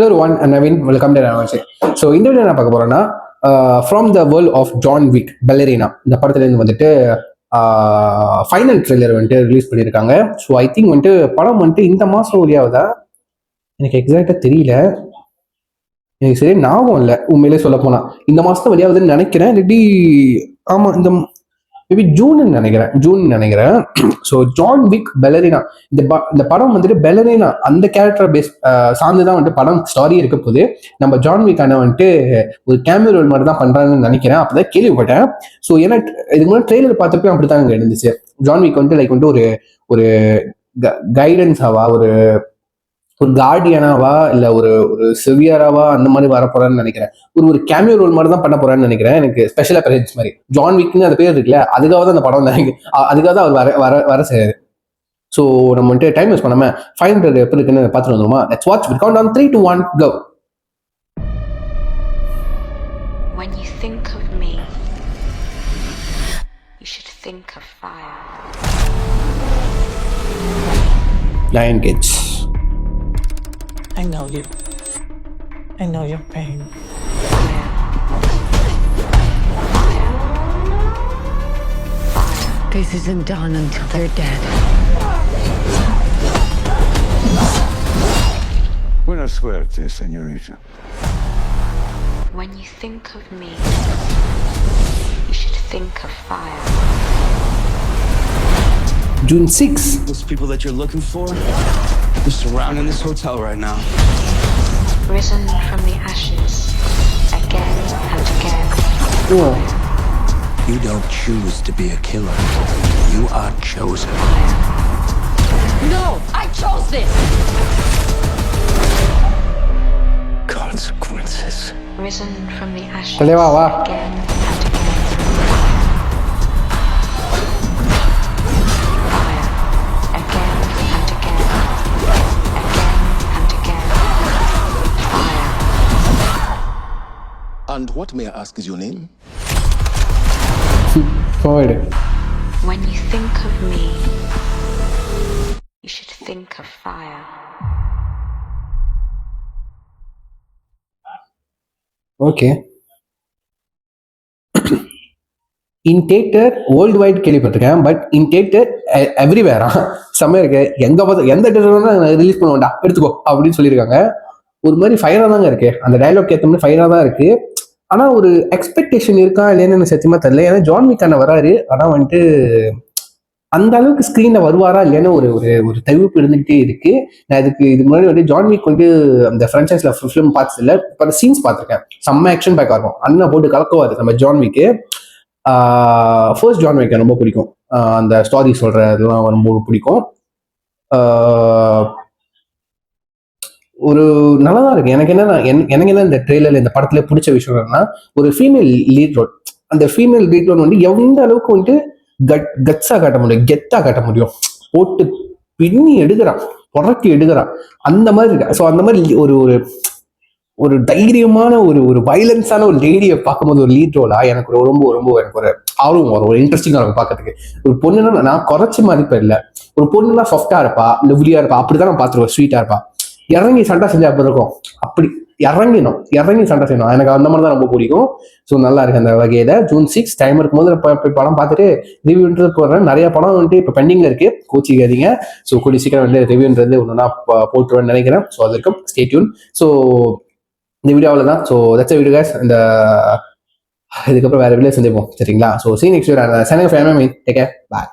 Hello everyone, and Naveen. Welcome to Naveen. So இந்த வீடியோ என்ன பார்க்க போறோம்னா from the world of John Wick Ballerina இந்த படத்துலேருந்து வந்துட்டு ஃபைனல் ட்ரெய்லர் வந்துட்டு ரிலீஸ் பண்ணியிருக்காங்க. ஸோ ஐ திங்க் வந்துட்டு படம் வந்துட்டு இந்த மாதம் வழியாவதா எனக்கு எக்ஸாக்டாக தெரியல, எனக்கு சரி ஞாபகம் இல்லை உண்மையிலே சொல்ல போனால் இந்த மாதம் வழியாவதுன்னு நினைக்கிறேன். இல்லாட்டி ஆமாம் இந்த மேபி ஜூன் நினைக்கிறேன். ஸோ ஜான் விக் பெல்லரினா இந்த படம் வந்துட்டு பெல்லரினா அந்த கேரக்டர் பேஸ் சார்ந்துதான் வந்துட்டு படம் ஸ்டாரி இருக்க போது. நம்ம ஜான் விக் அண்ணா வந்துட்டு ஒரு கேமியோ ரோல் மாதிரி தான் பண்றாங்கன்னு நினைக்கிறேன், அப்பதான் கேள்விப்பட்டேன். ஸோ ஏன்னா இதுக்கு முன்னாடி ட்ரெய்லர் பார்த்தப்போ அப்படித்தான் அங்கே இருந்துச்சு. ஜான் விக் வந்துட்டு லைக் வந்துட்டு ஒரு ஒரு கைடன்ஸாவா, ஒரு கார்டியனாவா, இல்ல ஒரு செவியராவா அந்த மாதிரி வர போறான்னு நினைக்கிறேன். ஒரு கேமியோ ரோல் மாதிரி தான் பண்ண போறான்னு நினைக்கிறேன். எனக்கு ஸ்பெஷல் அப்பியரன்ஸ் மாதிரி ஜான் விக்னு அந்த பேர் இருக்குல்ல, அதுக்காக தான் அந்த படம் அதுக்காக தான் அவர் வர செய்யாது. ஸோ நம்ம வந்துட்டு டைம் வேஸ்ட் பண்ணாம ஃபைனல் எப்படி இருக்குன்னு பார்த்துட்டு வந்துருமா? Let's watch with count on 3, 2, 1 go. When you think of me, you should think of fire. Lion Gates. I know you. I know your pain. This isn't done until they're dead. Buena suerte, señorita. When you think of me, you should think of fire. June 6. Those people that you're looking for, they're surrounding this hotel right now. Risen from the ashes, again and again. Oh. You don't choose to be a killer. You are chosen. No, I chose this! Consequences. Risen from the ashes, Taleva, va. again and again. Fire, again and again. Again and again. Fire. And what, may I ask, is your name? Forward. When you think of me, you should think of fire. Okay. In theatre world wide கேள்விப்பட்டிருக்கேன், but in theatre எவ்ரிவேரா செம்மையா இருக்கு. எங்க பார்த்து எந்த theatre release பண்ண வேண்டாம், எடுத்துக்கோ அப்படின்னு சொல்லியிருக்காங்க. ஒரு மாதிரி ஃபயரா தாங்க இருக்கு, அந்த டைலாக் ஏற்ற மாதிரி ஃபயரா தான் இருக்கு. ஆனா ஒரு எக்ஸ்பெக்டேஷன் இருக்கா இல்லைன்னு எனக்கு சத்தியமா தெரியல. ஏன்னா ஜான் விக் அண்ணா வராரு, ஆனா வந்துட்டு அந்த அளவுக்கு ஸ்க்ரீன்ல வருவாரா இல்லைன்னு ஒரு ஒரு தவிர்ப்பு இருந்துகிட்டே இருக்கு. நான் இதுக்கு முன்னாடி வந்து ஜான் விக் வந்து அந்த ஃப்ரான்ச்சைஸ்ல ஃபிலிம் பார்த்தது இல்லை, பட் சீன்ஸ் பார்த்துருக்கேன். செம்ம ஆக்ஷன் பேக்கா இருக்கும், அண்ணா போட்டு கலக்குவாரு நம்ம ஜான் விக்கு. ஃபர்ஸ்ட் ஜான் விக் ரொம்ப பிடிக்கும், அந்த ஸ்டாரி சொல்ற இதெல்லாம் ரொம்ப பிடிக்கும். ஒரு நல்லதா இருக்கு. எனக்கு என்ன இந்த ட்ரெய்லர்ல இந்த படத்துல பிடிச்ச விஷயம் என்னன்னா, ஒரு ஃபீமேல் லீட் ரோல். அந்த ஃபீமேல் லீட் ரோல் வந்து எந்த அளவுக்கு வந்துட்டு கட்ஸா காட்ட முடியும், கெத்தா காட்ட முடியும், போட்டு பின்னி எடுக்கிறான், புறக்கி எடுக்கிறான், அந்த மாதிரி இருக்கு. ஸோ அந்த மாதிரி ஒரு தைரியமான ஒரு வைலன்ஸான ஒரு லேடியை பார்க்கும்போது ஒரு லீட் ரோலா எனக்கு ரொம்ப ரொம்ப எனக்கு ஒரு ஆர்வம் வரும், ஒரு இன்ட்ரெஸ்டிங்கா இருக்கும் பார்க்கறதுக்கு. ஒரு பொண்ணுன்னா நான் குறைச்சி மதிப்பேன் இல்லை, ஒரு பொண்ணுன்னா சாஃப்டா இருப்பா, லவ்லியா இருப்பா, அப்படிதான் நான் பார்த்துருவேன். ஸ்வீட்டா இருப்பா, இறங்கி சண்டை செஞ்சா அப்படி இருக்கும், அப்படி இறங்கி சண்டை செய்யணும். எனக்கு அந்த மாதிரி தான் ரொம்ப பிடிக்கும். ஸோ நல்லா இருக்கு அந்த வகையில. June 6 டைம் இருக்கும்போது படம் பார்த்துட்டு ரிவ்யூன்றது போடுறேன். நிறைய படம் வந்துட்டு இப்போ பெண்டிங்ல இருக்கு, கோச்சிக்காதீங்க. ஸோ கூடிய சீக்கிரம் வந்து ரிவ்யூன்றது ஒன்றுனா போட்டுருவேன்னு நினைக்கிறேன். ஸோ அது இருக்கும், ஸ்டே டியூன். ஸோ இந்த வீடியோவில் தான். So that's video guys. இந்த இதுக்கப்புறம் வேற வீடியோ சந்திப்போம், சரிங்களா? So see next video. Take care, பாய்.